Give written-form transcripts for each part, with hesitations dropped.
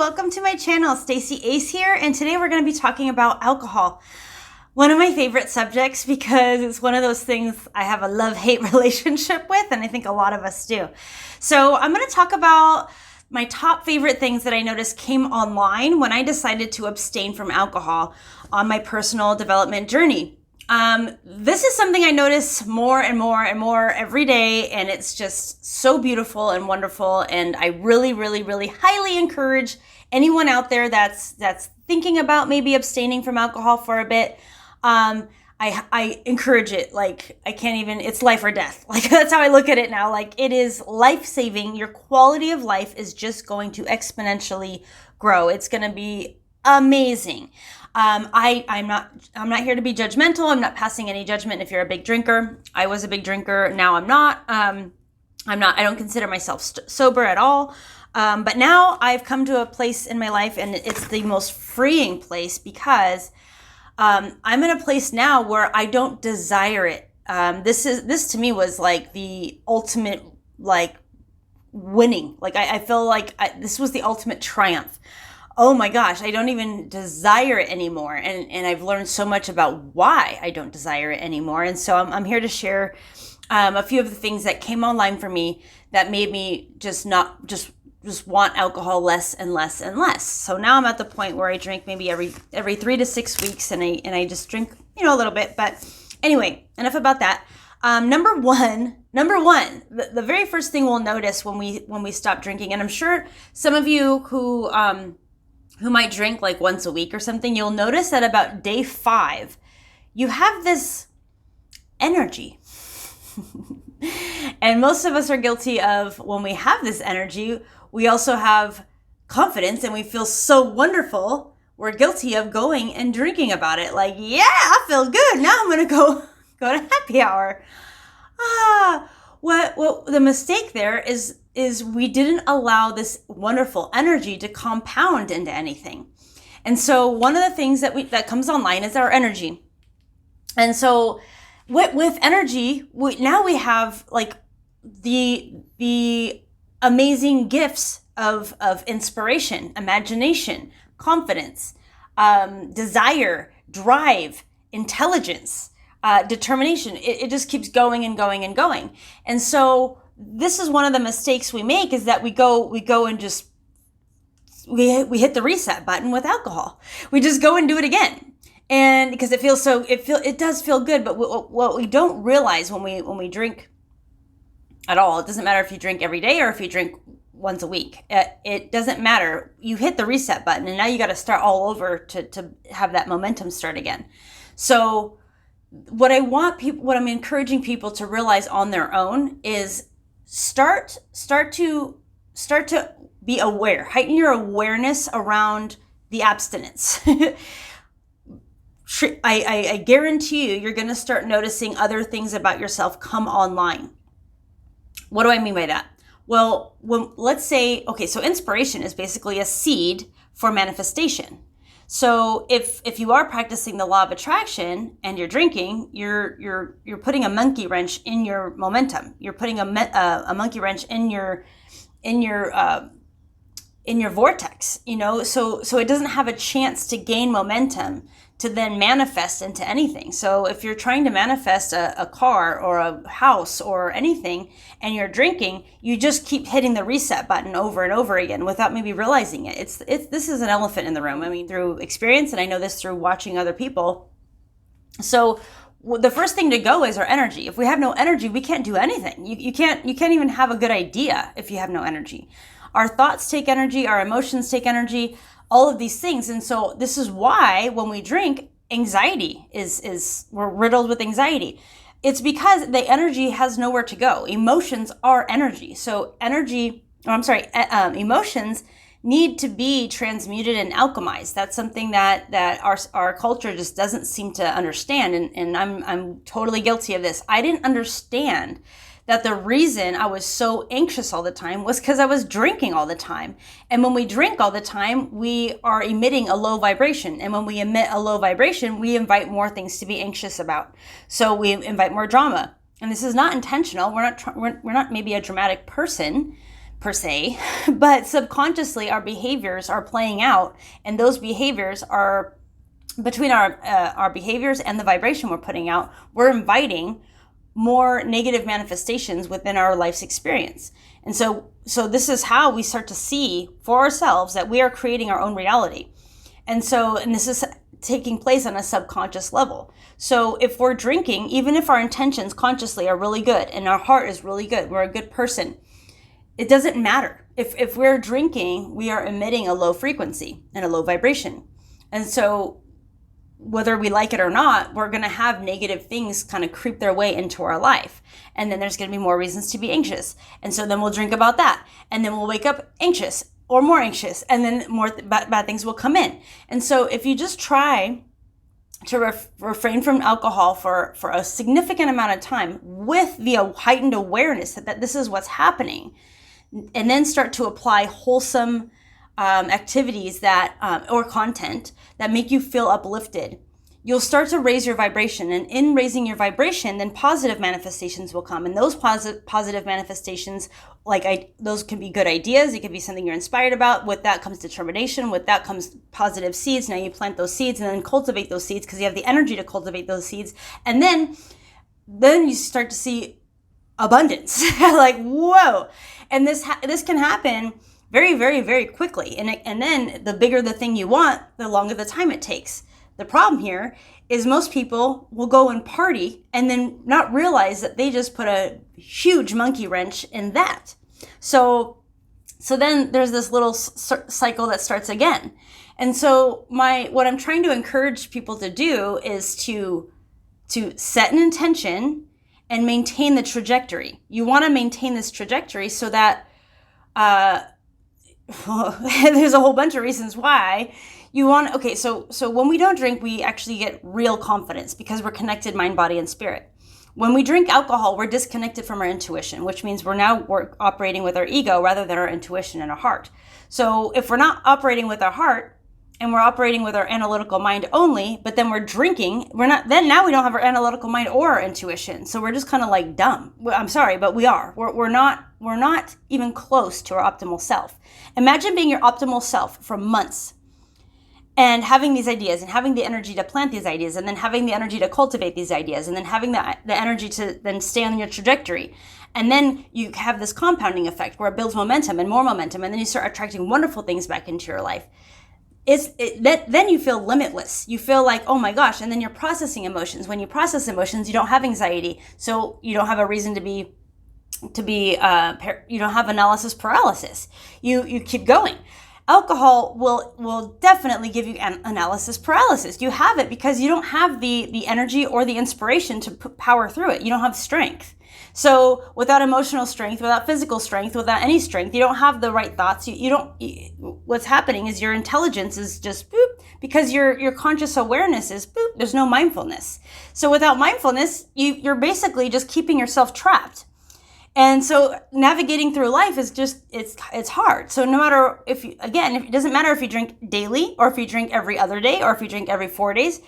welcome to my channel. Stacy Ace here, and today we're going to be talking about alcohol. One of my favorite subjects because it's one of those things I have a love-hate relationship with, and I think a lot of us do. So I'm going to talk about my top favorite things that I noticed came online when I decided to abstain from alcohol on my personal development journey. This is something I notice more and more and more every day, and it's just so beautiful and wonderful. And I really, really, really highly encourage anyone out there that's thinking about maybe abstaining from alcohol for a bit. I encourage it. Like, I can't even, it's life or death. Like, that's how I look at it now. Like, it is life-saving. Your quality of life is just going to exponentially grow. It's going to be amazing. I'm not here to be judgmental. I'm not passing any judgment if you're a big drinker. I was a big drinker. Now I'm not. I don't consider myself sober at all. But now I've come to a place in my life, and it's the most freeing place because I'm in a place now where I don't desire it. This to me was like the ultimate, like, winning. Like, I feel like this was the ultimate triumph. Oh my gosh, I don't even desire it anymore. And I've learned so much about why I don't desire it anymore. And so I'm here to share a few of the things that came online for me that made me just want alcohol less and less and less. So now I'm at the point where I drink maybe every 3 to 6 weeks, and I just drink, a little bit. But anyway, enough about that. Number one, the very first thing we'll notice when we stop drinking, and I'm sure some of you who might drink like once a week or something, you'll notice that about day 5, you have this energy. And most of us are guilty of, when we have this energy, we also have confidence and we feel so wonderful. We're guilty of going and drinking about it. Like, yeah, I feel good. Now I'm going to go to happy hour. What the mistake there is we didn't allow this wonderful energy to compound into anything. And so one of the things that comes online is our energy. And so with energy, now we have like the amazing gifts of inspiration, imagination, confidence, desire, drive, intelligence, determination. It just keeps going and going and going. And so this is one of the mistakes we make, is that we go and just we hit the reset button with alcohol. We just go and do it again. And because it does feel good, but what we don't realize when we drink at all, it doesn't matter if you drink every day or if you drink once a week. It doesn't matter. You hit the reset button, and now you got to start all over to have that momentum start again. So what I'm encouraging people to realize on their own is start to be aware. Heighten your awareness around the abstinence. I guarantee you're going to start noticing other things about yourself come online. What do I mean by that? Well, let's say, okay, so inspiration is basically a seed for manifestation. So if you are practicing the law of attraction and you're drinking, you're putting a monkey wrench in your momentum. You're putting a monkey wrench in your vortex. So it doesn't have a chance to gain momentum to then manifest into anything. So if you're trying to manifest a car or a house or anything and you're drinking, you just keep hitting the reset button over and over again without maybe realizing it. This is an elephant in the room. I mean, through experience, and I know this through watching other people. So the first thing to go is our energy. If we have no energy, we can't do anything. You can't even have a good idea if you have no energy. Our thoughts take energy, our emotions take energy, all of these things. And so this is why when we drink, anxiety we're riddled with anxiety. It's because the energy has nowhere to go. Emotions are energy. So emotions need to be transmuted and alchemized. That's something that our culture just doesn't seem to understand. And I'm totally guilty of this. I didn't understand that the reason I was so anxious all the time was because I was drinking all the time. And when we drink all the time, we are emitting a low vibration. And when we emit a low vibration, we invite more things to be anxious about. So we invite more drama. And this is not intentional. We're not maybe a dramatic person, per se, but subconsciously our behaviors are playing out, and those behaviors are between our behaviors and the vibration we're putting out, we're inviting more negative manifestations within our life's experience. And so this is how we start to see for ourselves that we are creating our own reality. And this is taking place on a subconscious level. So if we're drinking, even if our intentions consciously are really good and our heart is really good, we're a good person, it doesn't matter. If we're drinking, we are emitting a low frequency and a low vibration. And so whether we like it or not, we're going to have negative things kind of creep their way into our life. And then there's going to be more reasons to be anxious. And so then we'll drink about that. And then we'll wake up anxious or more anxious. And then more bad things will come in. And so if you just try to refrain from alcohol for a significant amount of time with the heightened awareness that this is what's happening, and then start to apply wholesome activities that or content that make you feel uplifted, you'll start to raise your vibration. And in raising your vibration, then positive manifestations will come. And those positive manifestations, those can be good ideas. It could be something you're inspired about. With that comes determination. With that comes positive seeds. Now you plant those seeds and then cultivate those seeds because you have the energy to cultivate those seeds. And then you start to see abundance. Like, whoa. And this can happen very, very, very quickly. And then the bigger the thing you want, the longer the time it takes. The problem here is most people will go and party and then not realize that they just put a huge monkey wrench in that. So then there's this little cycle that starts again. And so what I'm trying to encourage people to do is to set an intention and maintain the trajectory. You want to maintain this trajectory so that there's a whole bunch of reasons why you want. Okay, so when we don't drink, we actually get real confidence because we're connected mind, body, and spirit. When we drink alcohol, we're disconnected from our intuition, which means we're operating with our ego rather than our intuition and our heart. So if we're not operating with our heart and we're operating with our analytical mind only, but then we're drinking, now we don't have our analytical mind or our intuition. So we're just kind of like dumb. I'm sorry, but we are. We're not even close to our optimal self. Imagine being your optimal self for months and having these ideas and having the energy to plant these ideas and then having the energy to cultivate these ideas and then having the energy to then stay on your trajectory. And then you have this compounding effect where it builds momentum and more momentum, and then you start attracting wonderful things back into your life. Then you feel limitless. You feel like, oh my gosh, and then you're processing emotions. When you process emotions, you don't have anxiety, so you don't have a reason to be you don't have analysis paralysis. You keep going. Alcohol will definitely give you analysis paralysis. You have it because you don't have the energy or the inspiration to power through it. You don't have strength. So without emotional strength, without physical strength, without any strength, you don't have the right thoughts. What's happening is your intelligence is just boop, because your conscious awareness is boop. There's no mindfulness. So without mindfulness, you're basically just keeping yourself trapped. And so navigating through life is just, it's hard. So no matter it doesn't matter if you drink daily or if you drink every other day or if you drink every 4 days,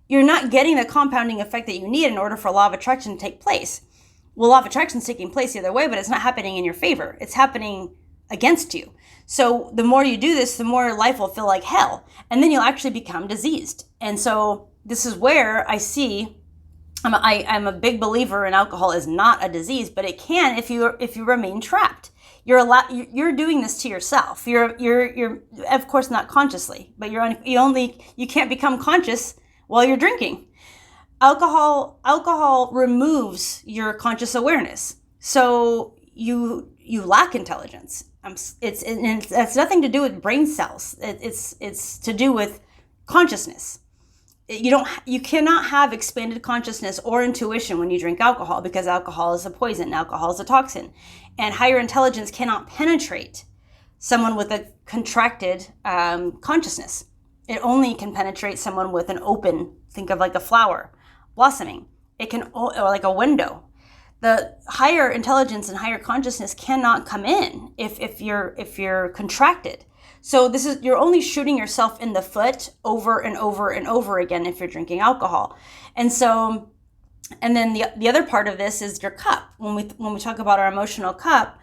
you're not getting the compounding effect that you need in order for law of attraction to take place. Well, law of attraction is taking place the other way, but it's not happening in your favor. It's happening against you. So the more you do this, the more life will feel like hell. And then you'll actually become diseased. And so this is where I see, I'm a big believer in alcohol is not a disease, but it can if you remain trapped. You're doing this to yourself. You're of course not consciously, but you can't become conscious while you're drinking. Alcohol removes your conscious awareness, so you lack intelligence. It's nothing to do with brain cells. It's to do with consciousness. You cannot have expanded consciousness or intuition when you drink alcohol, because alcohol is a poison, alcohol is a toxin, and higher intelligence cannot penetrate someone with a contracted consciousness. It only can penetrate someone with an open, think of like a flower blossoming. It can, or like a window. The higher intelligence and higher consciousness cannot come in if you're contracted. So you're only shooting yourself in the foot over and over and over again if you're drinking alcohol. And then the other part of this is your cup. When we talk about our emotional cup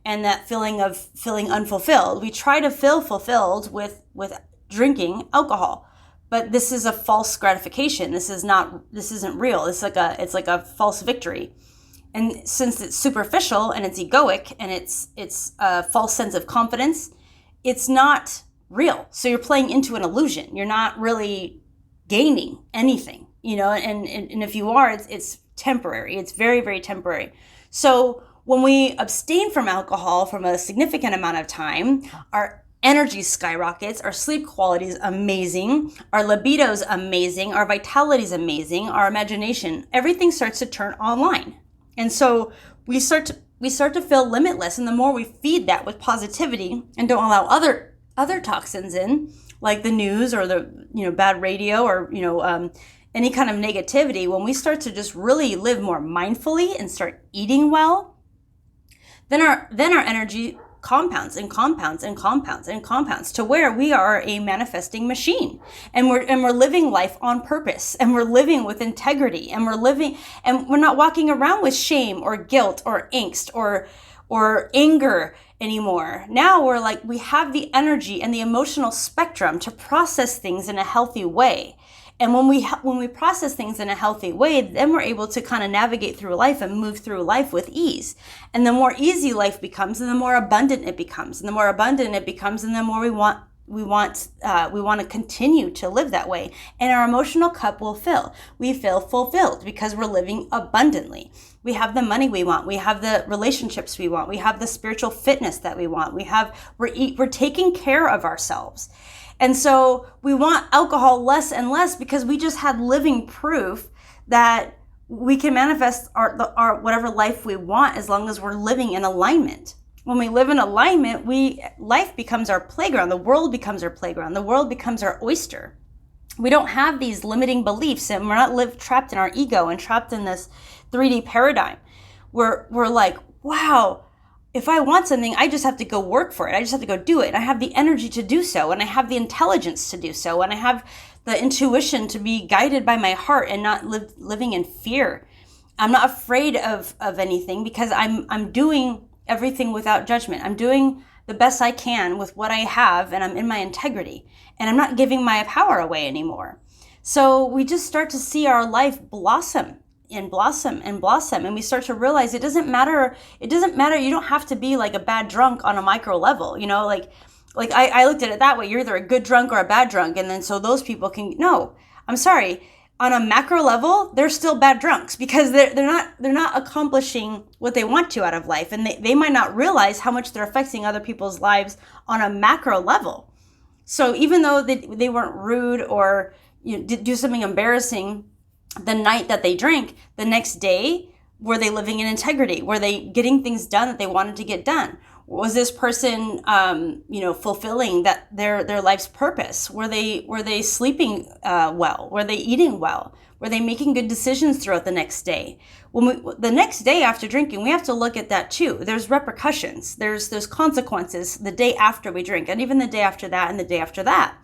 and that feeling of feeling unfulfilled. We try to feel fulfilled with drinking alcohol. But this is a false gratification. This isn't real. It's like a false victory. And since it's superficial and it's egoic and it's a false sense of confidence, it's not real. So you're playing into an illusion. You're not really gaining anything, and if you are, it's temporary. It's very, very temporary. So when we abstain from alcohol from a significant amount of time, our energy skyrockets, our sleep quality is amazing, our libido is amazing, our vitality is amazing, our imagination, everything starts to turn online. And so we start to feel limitless. And the more we feed that with positivity and don't allow other toxins in, like the news or the bad radio or any kind of negativity, when we start to just really live more mindfully and start eating well, then our energy compounds and compounds and compounds and compounds to where we are a manifesting machine, and we're living life on purpose, and we're living with integrity, and we're not walking around with shame or guilt or angst or anger anymore. Now we have the energy and the emotional spectrum to process things in a healthy way. And when we process things in a healthy way, then we're able to kind of navigate through life and move through life with ease. And the more easy life becomes, and the more abundant it becomes, and the more abundant it becomes, and the more we want to continue to live that way. And our emotional cup will fill. We feel fulfilled because we're living abundantly. We have the money we want. We have the relationships we want. We have the spiritual fitness that we want. We're taking care of ourselves. And so we want alcohol less and less because we just had living proof that we can manifest our whatever life we want as long as we're living in alignment. When we live in alignment, life becomes our playground. The world becomes our playground. The world becomes our oyster. We don't have these limiting beliefs, and we're not trapped in our ego and trapped in this 3D paradigm. We're like, wow, if I want something, I just have to go work for it. I just have to go do it. And I have the energy to do so. And I have the intelligence to do so. And I have the intuition to be guided by my heart and not living in fear. I'm not afraid of anything because I'm doing everything without judgment. I'm doing the best I can with what I have, and I'm in my integrity. And I'm not giving my power away anymore. So we just start to see our life blossom and blossom and blossom, and we start to realize it doesn't matter. You don't have to be like a bad drunk on a micro level, like I looked at it that way. You're either a good drunk or a bad drunk, and then so those people no, I'm sorry, on a macro level they're still bad drunks because they're not accomplishing what they want to out of life, and they might not realize how much they're affecting other people's lives on a macro level. So even though they weren't rude or do something embarrassing the night that they drank, the next day, were they living in integrity? Were they getting things done that they wanted to get done? Was this person, fulfilling their life's purpose? Were they sleeping well? Were they eating well? Were they making good decisions throughout the next day? The next day after drinking, we have to look at that too. There's repercussions. There's consequences the day after we drink, and even the day after that, and the day after that.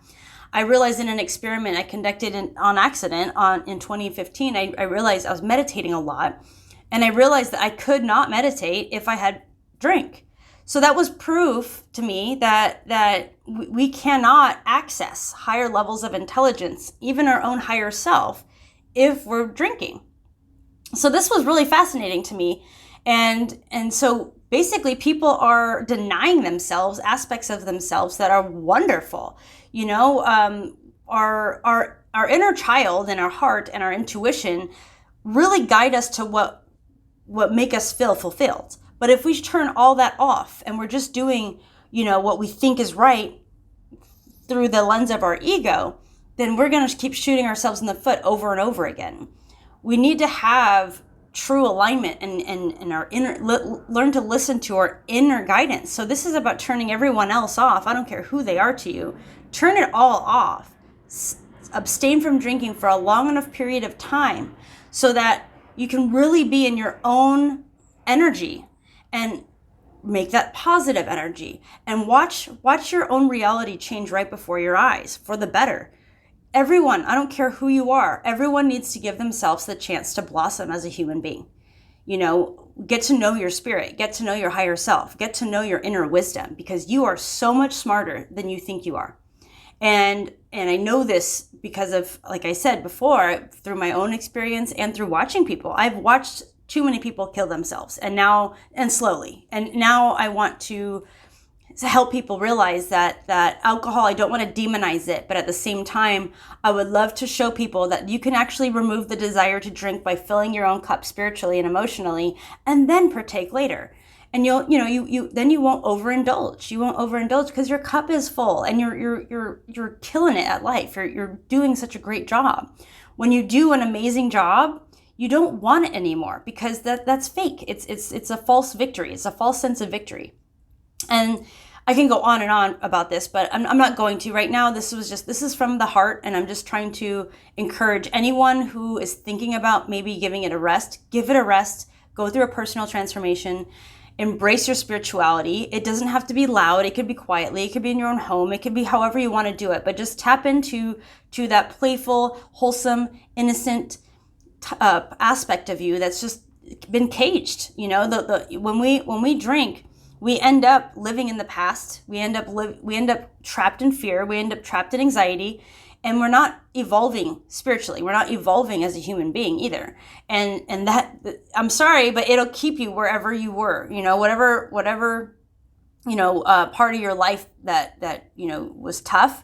I realized in an experiment I conducted on accident in 2015, I realized I was meditating a lot, and I realized that I could not meditate if I had drink. So that was proof to me that we cannot access higher levels of intelligence, even our own higher self, if we're drinking. So this was really fascinating to me. And so basically people are denying themselves aspects of themselves that are wonderful. Our inner child and our heart and our intuition really guide us to what make us feel fulfilled. But if we turn all that off and we're just doing, what we think is right through the lens of our ego, then we're going to keep shooting ourselves in the foot over and over again. We need to have true alignment and our inner, learn to listen to our inner guidance. So this is about turning everyone else off. I don't care who they are to you. Turn it all off. Abstain from drinking for a long enough period of time so that you can really be in your own energy and make that positive energy, and watch your own reality change right before your eyes for the better. Everyone, I don't care who you are, everyone needs to give themselves the chance to blossom as a human being. get to know your spirit, get to know your higher self, get to know your inner wisdom, because you are so much smarter than you think you are. And I know this because of, like I said before, through my own experience and through watching people. I've watched too many people kill themselves, and slowly. And now I want to help people realize that alcohol, I don't want to demonize it, but at the same time, I would love to show people that you can actually remove the desire to drink by filling your own cup spiritually and emotionally, and then partake later. And then you won't overindulge. You won't overindulge because your cup is full, and you're killing it at life. You're doing such a great job. When you do an amazing job, you don't want it anymore, because that's fake. It's a false victory. It's a false sense of victory. And I can go on and on about this, but I'm not going to right now. This is from the heart, and I'm just trying to encourage anyone who is thinking about maybe giving it a rest. Give it a rest. Go through a personal transformation. Embrace your spirituality. It doesn't have to be loud. It could be quietly. It could be in your own home. It could be however you want to do it. But just tap into that playful, wholesome, innocent aspect of you that's just been caged. When we drink, we end up living in the past. We end up trapped in fear. We end up trapped in anxiety, and we're not evolving spiritually. We're not evolving as a human being either. And that, I'm sorry, but it'll keep you wherever you were. Whatever part of your life that was tough.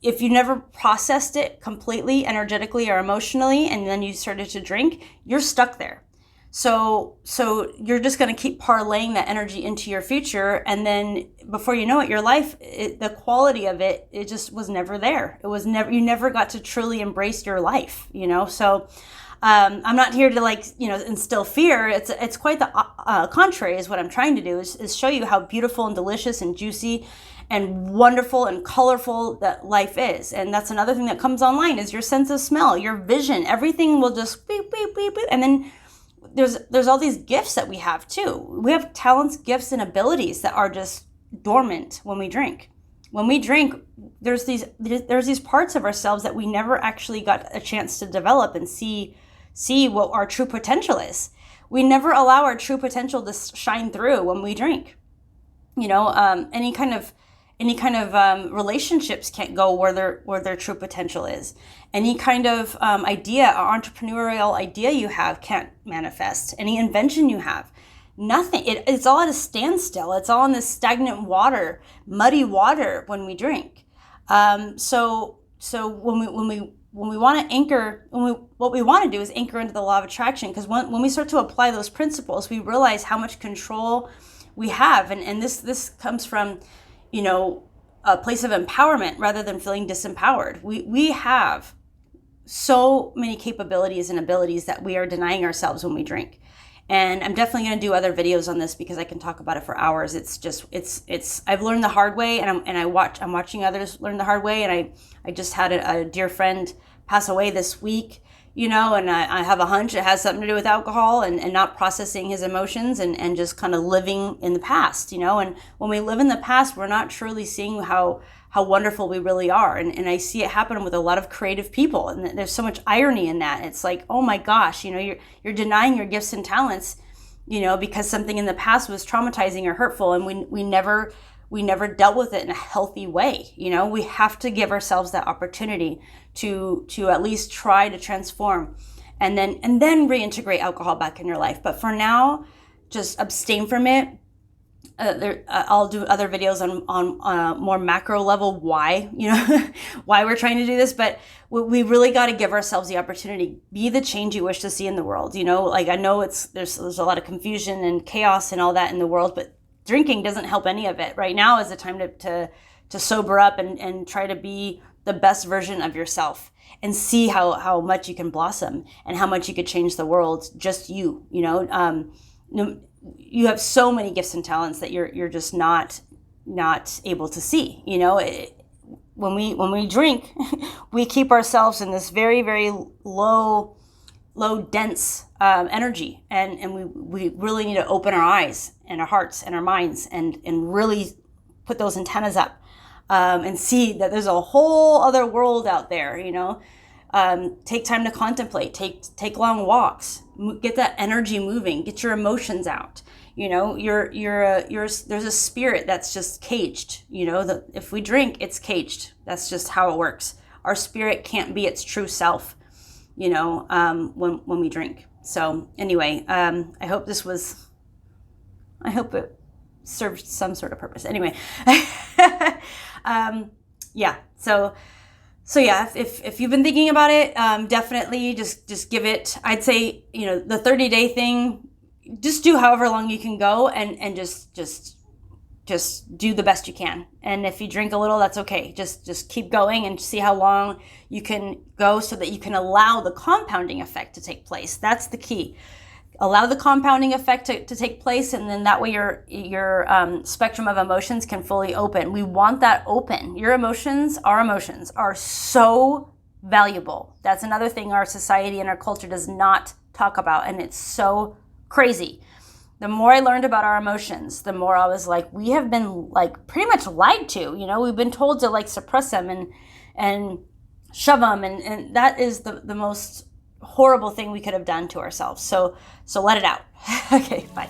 If you never processed it completely, energetically or emotionally, and then you started to drink, you're stuck there. So you're just going to keep parlaying that energy into your future. And then before you know it, your life, the quality of it just was never there. You never got to truly embrace your life, So I'm not here to instill fear. It's quite the contrary is what I'm trying to do is show you how beautiful and delicious and juicy and wonderful and colorful that life is. And that's another thing that comes online is your sense of smell, your vision. Everything will just beep, beep, beep, beep. And then there's all these gifts that we have too. We have talents, gifts, and abilities that are just dormant when we drink. When we drink, there's these parts of ourselves that we never actually got a chance to develop and see what our true potential is. We never allow our true potential to shine through when we drink. Any kind of relationships can't go where their true potential is. Any kind of idea or entrepreneurial idea you have can't manifest. Any invention you have, nothing. It's all at a standstill. It's all in this stagnant water, muddy water when we drink. So when we want to anchor, what we want to do is anchor into the law of attraction, because when we start to apply those principles, we realize how much control we have, and this comes from a place of empowerment rather than feeling disempowered. We have so many capabilities and abilities that we are denying ourselves when we drink. And I'm definitely going to do other videos on this because I can talk about it for hours. I've learned the hard way, and I'm watching others learn the hard way. And I just had a dear friend pass away this week, and I have a hunch it has something to do with alcohol and not processing his emotions and just kind of living in the past, and when we live in the past, we're not truly seeing how wonderful we really are. And I see it happen with a lot of creative people, and there's so much irony in that. It's like, oh my gosh, you're denying your gifts and talents, because something in the past was traumatizing or hurtful, and we never dealt with it in a healthy way. We have to give ourselves that opportunity to at least try to transform and then reintegrate alcohol back in your life. But for now, just abstain from it. I'll do other videos on a more macro level why we're trying to do this, but we really got to give ourselves the opportunity, be the change you wish to see in the world. I know there's a lot of confusion and chaos and all that in the world, but drinking doesn't help any of it. Right now is the time to sober up and try to be the best version of yourself and see how much you can blossom and how much you could change the world. Just you have so many gifts and talents that you're just not able to see. When we drink, we keep ourselves in this very, very low dense energy, and we really need to open our eyes and our hearts and our minds and really put those antennas up and see that there's a whole other world out there. Take time to contemplate, take long walks, get that energy moving, get your emotions out. You know, there's a spirit that's just caged. You know, if we drink, it's caged. That's just how it works. Our spirit can't be its true self, you know, when we drink. So anyway, I hope it served some sort of purpose. Anyway, yeah. So yeah, if you've been thinking about it, definitely just give it. I'd say, you know, the 30-day thing. Just do however long you can go, and just do the best you can. And if you drink a little, that's okay. Just keep going and see how long you can go, so that you can allow the compounding effect to take place. That's the key. Allow the compounding effect to take place, and then that way your spectrum of emotions can fully open. We want that open. Our emotions are so valuable. That's another thing our society and our culture does not talk about, and it's so crazy. The more I learned about our emotions, the more I was like, we have been like pretty much lied to. You know, we've been told to like suppress them and shove them, and that is the most horrible thing we could have done to ourselves. So let it out. Okay, bye.